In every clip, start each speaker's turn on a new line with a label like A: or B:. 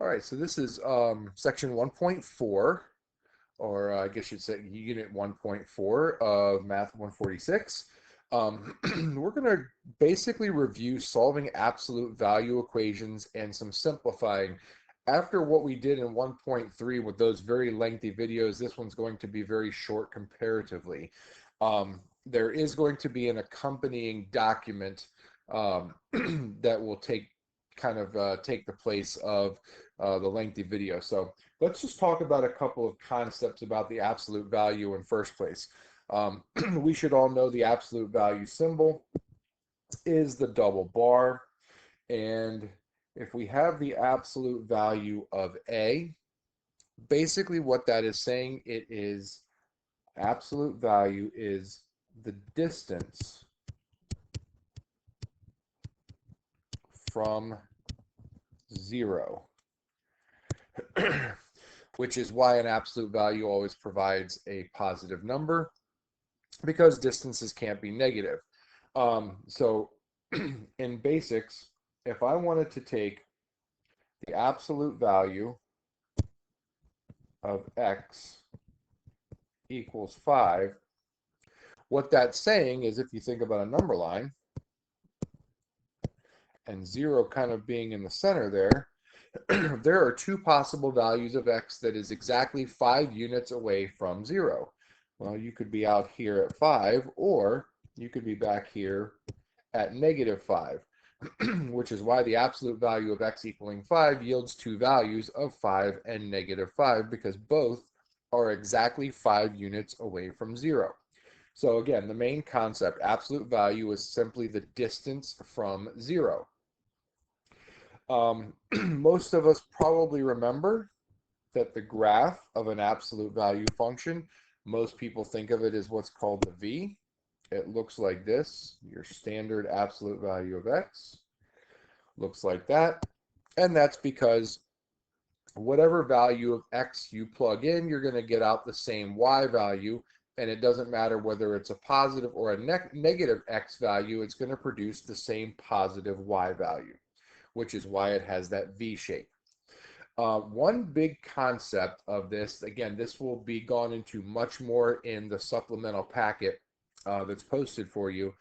A: All right, so this is section 1.4, or I guess you'd say unit 1.4 of Math 146. We're going to basically review solving absolute value equations and some simplifying. After what we did in 1.3 with those very lengthy videos, this one's going to be very short comparatively. There is going to be an accompanying document that will take the place of the lengthy video. So let's just talk about a couple of concepts about the absolute value in first place. We should all know the absolute value symbol is the double bar. And if we have the absolute value of A, basically what that is saying, it is absolute value is the distance from 0. Which is why an absolute value always provides a positive number, because distances can't be negative. So in basics, if I wanted to take the absolute value of x equals 5, what that's saying is, if you think about a number line, and 0 kind of being in the center there, there are two possible values of x that is exactly 5 units away from 0. Well, you could be out here at 5, or you could be back here at -5, which is why the absolute value of x equaling 5 yields two values of 5 and -5, because both are exactly 5 units away from 0. So again, the main concept, absolute value, is simply the distance from 0. Most of us probably remember that the graph of an absolute value function, most people think of it as what's called the V. It looks like this. Your standard absolute value of x looks like that. And that's because whatever value of x you plug in, you're going to get out the same y value. And it doesn't matter whether it's a positive or a negative x value, it's going to produce the same positive y value, which is why it has that V shape. One big concept of this, again, this will be gone into much more in the supplemental packet that's posted for you,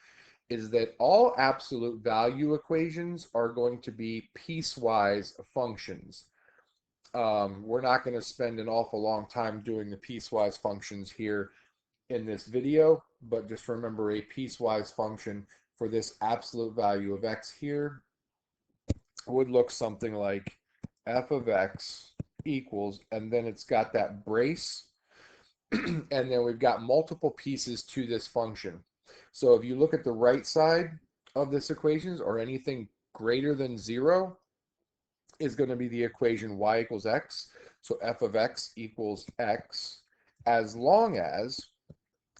A: is that all absolute value equations are going to be piecewise functions. We're not going to spend an awful long time doing the piecewise functions here in this video, but just remember, a piecewise function for this absolute value of x here would look something like f of x equals, and then it's got that brace, and then we've got multiple pieces to this function. So if you look at the right side of this equation, or anything greater than 0 is going to be the equation y equals x. So f of x equals x, as long as,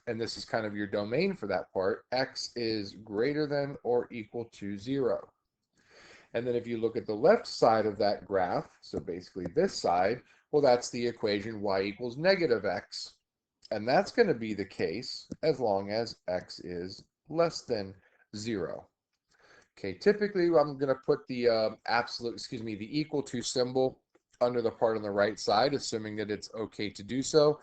A: and this is kind of your domain for that part, x is greater than or equal to 0. And then if you look at the left side of that graph, so basically this side, well, that's the equation y equals -x. And that's going to be the case as long as x is less than 0. Okay, typically I'm going to put the the equal to symbol under the part on the right side, assuming that it's okay to do so.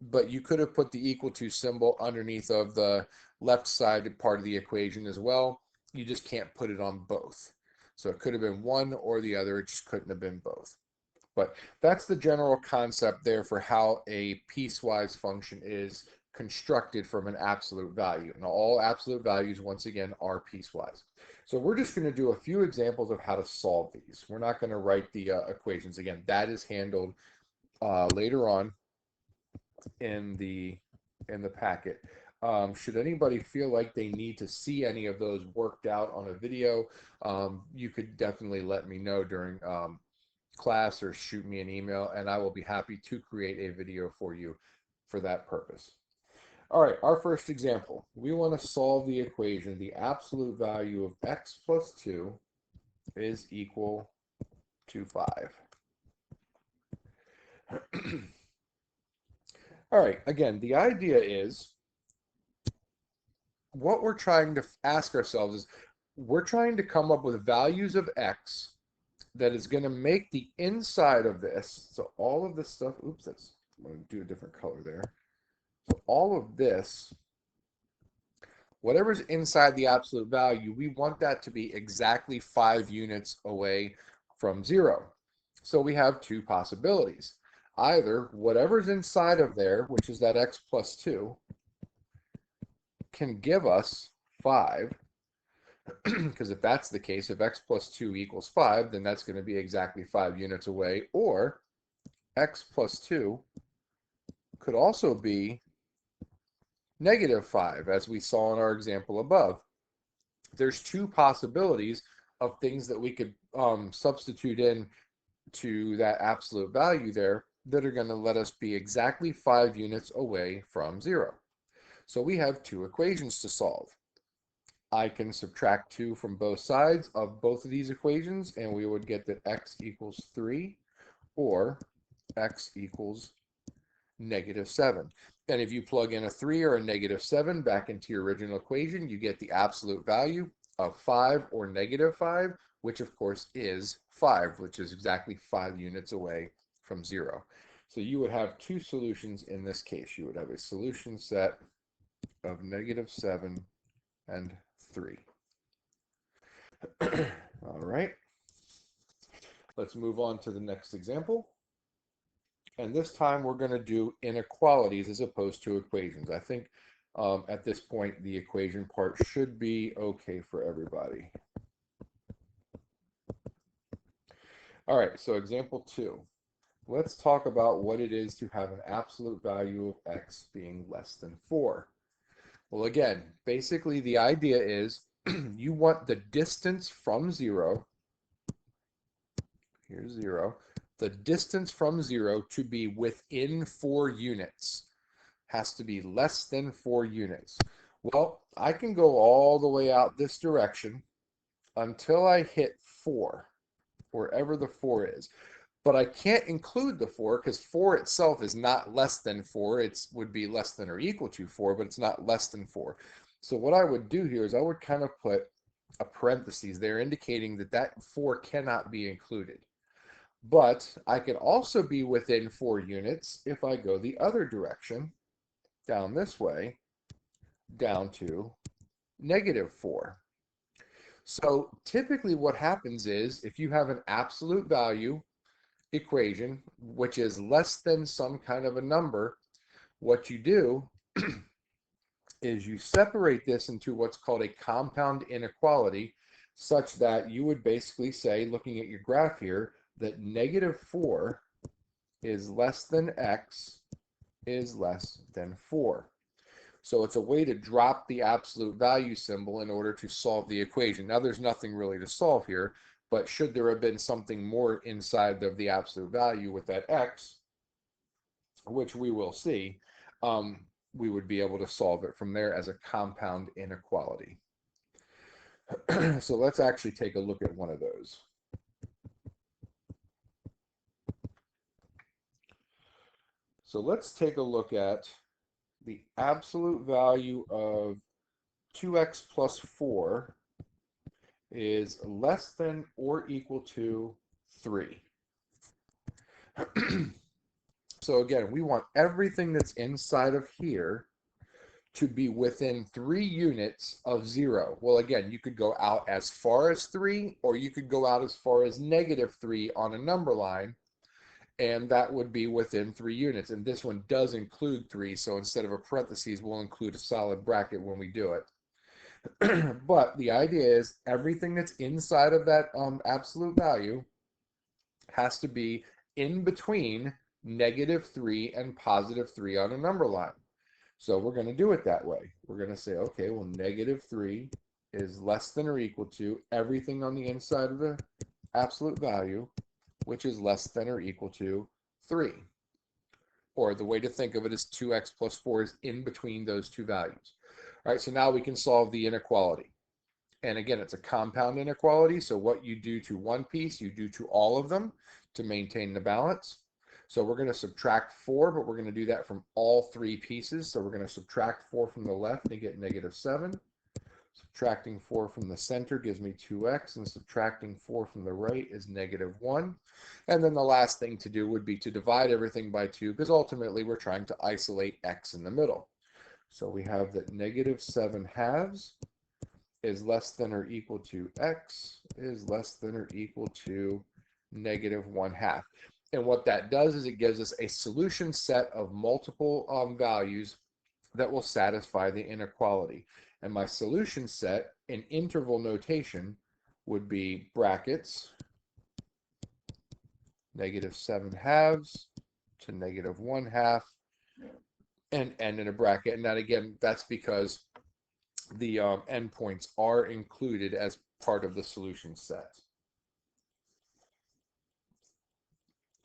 A: But you could have put the equal to symbol underneath of the left side part of the equation as well. You just can't put it on both. So it could have been one or the other, it just couldn't have been both. But that's the general concept there for how a piecewise function is constructed from an absolute value. And all absolute values, once again, are piecewise. So we're just going to do a few examples of how to solve these. We're not going to write the equations. Again, that is handled later on in the packet. Should anybody feel like they need to see any of those worked out on a video, you could definitely let me know during class, or shoot me an email, and I will be happy to create a video for you for that purpose. All right, our first example. We want to solve the equation, the absolute value of x plus 2 is equal to 5. All right, again, the idea is, what we're trying to ask ourselves is, we're trying to come up with values of x that is going to make the inside of this, so all of this stuff, oops, I'm going to do a different color there. So all of this, whatever's inside the absolute value, we want that to be exactly 5 units away from 0. So we have two possibilities. Either whatever's inside of there, which is that x plus 2, can give us 5, because if that's the case, if x plus 2 equals 5, then that's going to be exactly 5 units away. Or x plus 2 could also be negative 5, as we saw in our example above. There's two possibilities of things that we could substitute in to that absolute value there that are going to let us be exactly 5 units away from 0. So we have two equations to solve. I can subtract 2 from both sides of both of these equations, and we would get that x equals 3 or x equals negative 7. And if you plug in a 3 or a negative 7 back into your original equation, you get the absolute value of 5 or negative 5, which of course is 5, which is exactly 5 units away from 0. So you would have two solutions in this case. You would have a solution set of negative 7 and 3. All right. Let's move on to the next example. And this time we're going to do inequalities as opposed to equations. I think at this point the equation part should be okay for everybody. All right, so example 2. Let's talk about what it is to have an absolute value of x being less than 4. Well, again, basically the idea is you want the distance from 0, here's 0, the distance from 0 to be within 4 units. Has to be less than 4 units. Well, I can go all the way out this direction until I hit 4, wherever the 4 is. But I can't include the 4 because 4 itself is not less than 4. It would be less than or equal to 4, but it's not less than 4. So what I would do here is I would kind of put a parenthesis there indicating that that 4 cannot be included. But I can also be within 4 units if I go the other direction, down this way, down to negative 4. So typically what happens is if you have an absolute value equation, which is less than some kind of a number, what you do is you separate this into what's called a compound inequality, such that you would basically say, looking at your graph here, that negative 4 is less than x is less than 4. So it's a way to drop the absolute value symbol in order to solve the equation. Now there's nothing really to solve here, but should there have been something more inside of the absolute value with that x, which we will see, we would be able to solve it from there as a compound inequality. So let's actually take a look at one of those. So let's take a look at the absolute value of 2x plus 4 is less than or equal to 3. So again, we want everything that's inside of here to be within 3 units of 0. Well, again, you could go out as far as 3, or you could go out as far as negative 3 on a number line, and that would be within 3 units. And this one does include 3, so instead of a parentheses, we'll include a solid bracket when we do it. But the idea is everything that's inside of that absolute value has to be in between negative 3 and positive 3 on a number line. So we're going to do it that way. We're going to say, okay, well, negative 3 is less than or equal to everything on the inside of the absolute value, which is less than or equal to 3. Or the way to think of it is 2x plus 4 is in between those two values. All right, so now we can solve the inequality. And again, it's a compound inequality, so what you do to one piece, you do to all of them to maintain the balance. So we're going to subtract 4, but we're going to do that from all 3 pieces. So we're going to subtract 4 from the left and get negative 7. Subtracting 4 from the center gives me 2x, and subtracting 4 from the right is -1. And then the last thing to do would be to divide everything by 2, because ultimately we're trying to isolate x in the middle. So we have that -7/2 is less than or equal to x is less than or equal to -1/2. And what that does is it gives us a solution set of multiple values that will satisfy the inequality. And my solution set in interval notation would be brackets -7/2 to -1/2 and end in a bracket. And that again, that's because the endpoints are included as part of the solution set.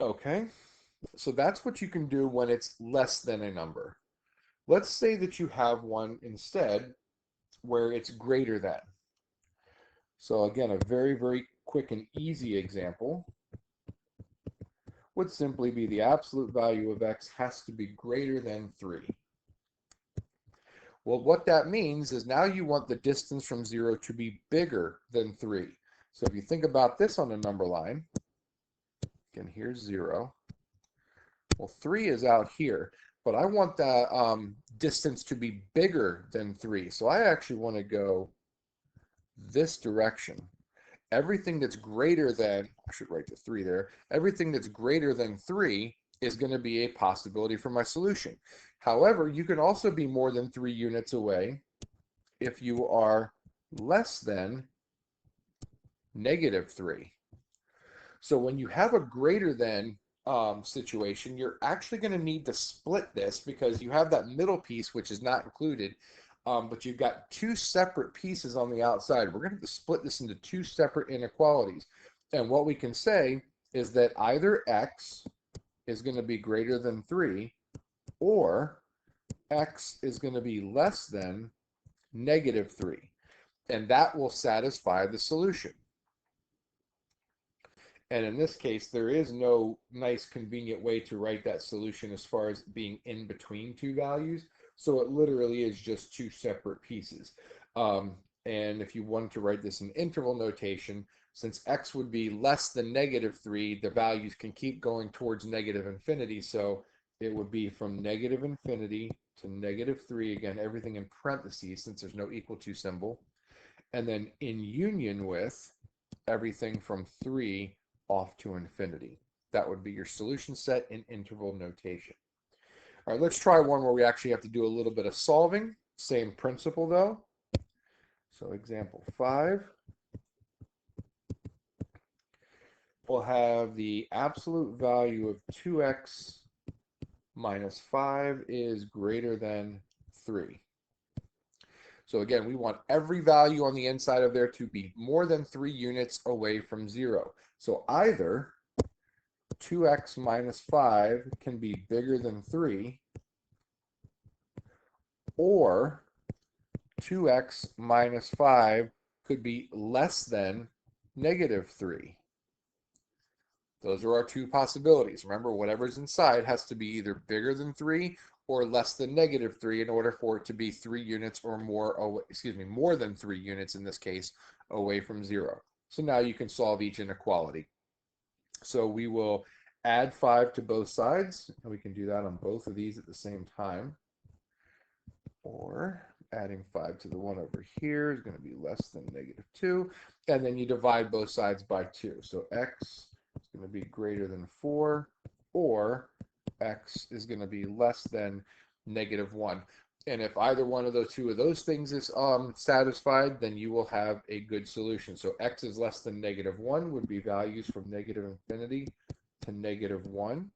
A: Okay, so that's what you can do when it's less than a number. Let's say that you have one instead where it's greater than. So again, a very, very quick and easy example would simply be the absolute value of x has to be greater than 3. Well, what that means is now you want the distance from 0 to be bigger than 3. So if you think about this on a number line, again, here's 0. Well, 3 is out here, but I want that distance to be bigger than 3. So I actually want to go this direction. Everything that's greater than, I should write the 3 there, everything that's greater than 3 is going to be a possibility for my solution. However, you can also be more than 3 units away if you are less than -3. So when you have a greater than situation, you're actually going to need to split this because you have that middle piece, which is not included, but you've got 2 separate pieces on the outside. We're going to have to split this into 2 separate inequalities. And what we can say is that either x is going to be greater than 3 or x is going to be less than -3. And that will satisfy the solution. And in this case, there is no nice convenient way to write that solution as far as being in between 2 values. So it literally is just 2 separate pieces. And if you wanted to write this in interval notation, since x would be less than -3, the values can keep going towards -infinity. So it would be from -infinity to -3, again, everything in parentheses since there's no equal to symbol. And then in union with everything from 3 off to infinity. That would be your solution set in interval notation. All right, let's try one where we actually have to do a little bit of solving. Same principle though. So example 5. We'll have the absolute value of 2x minus 5 is greater than 3. So again, we want every value on the inside of there to be more than 3 units away from 0. So either 2x minus 5 can be bigger than 3, or 2x minus 5 could be less than -3. Those are our 2 possibilities. Remember, whatever's inside has to be either bigger than 3 or less than -3 in order for it to be 3 units or more away, more than 3 units in this case, away from 0. So now you can solve each inequality. So we will add 5 to both sides, and we can do that on both of these at the same time. Or adding 5 to the one over here is going to be less than -2. And then you divide both sides by 2. So x is going to be greater than 4, or x is going to be less than -1. And if either one of those 2 of those things is satisfied, then you will have a good solution. So x is less than -1 would be values from -infinity to -1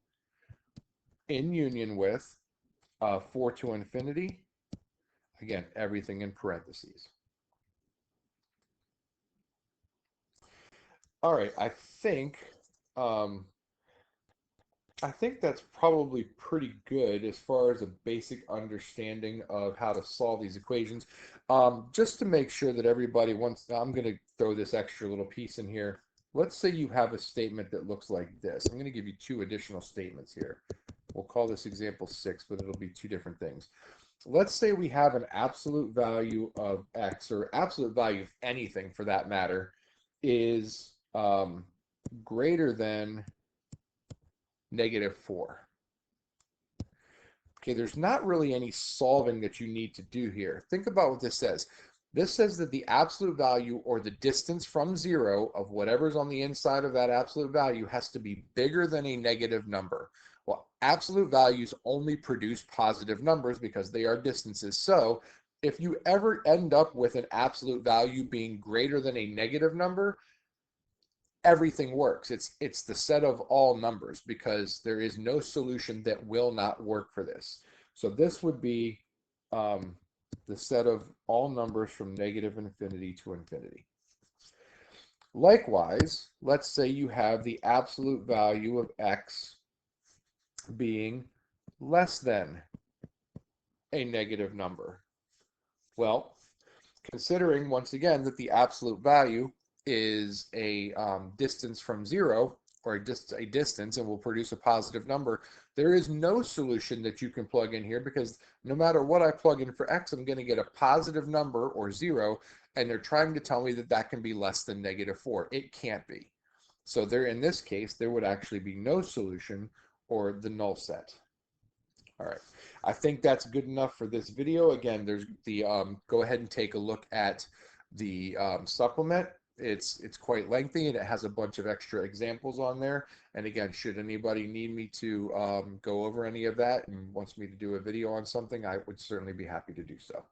A: in union with 4 to infinity. Again, everything in parentheses. All right, I think that's probably pretty good as far as a basic understanding of how to solve these equations. Just to make sure that everybody wants, I'm going to throw this extra little piece in here. Let's say you have a statement that looks like this. I'm going to give you 2 additional statements here. We'll call this example 6, but it'll be 2 different things. let's say we have an absolute value of x, or absolute value of anything for that matter, is greater than -4. Okay, there's not really any solving that you need to do here. Think about what this says. This says that the absolute value, or the distance from 0 of whatever's on the inside of that absolute value, has to be bigger than a negative number. Well, absolute values only produce positive numbers because they are distances. So if you ever end up with an absolute value being greater than a negative number, everything works. It's the set of all numbers, because there is no solution that will not work for this. So this would be the set of all numbers from -infinity to infinity. Likewise, let's say you have the absolute value of x being less than a negative number. Well, considering once again that the absolute value is a distance from 0, or a distance, and will produce a positive number, there is no solution that you can plug in here, because no matter what I plug in for x, I'm going to get a positive number, or 0, and they're trying to tell me that that can be less than -4. It can't be. So there, in this case, there would actually be no solution, or the null set. All right, I think that's good enough for this video. Again, there's the go ahead and take a look at the supplement. It's quite lengthy, and it has a bunch of extra examples on there. And again, should anybody need me to go over any of that and wants me to do a video on something, I would certainly be happy to do so.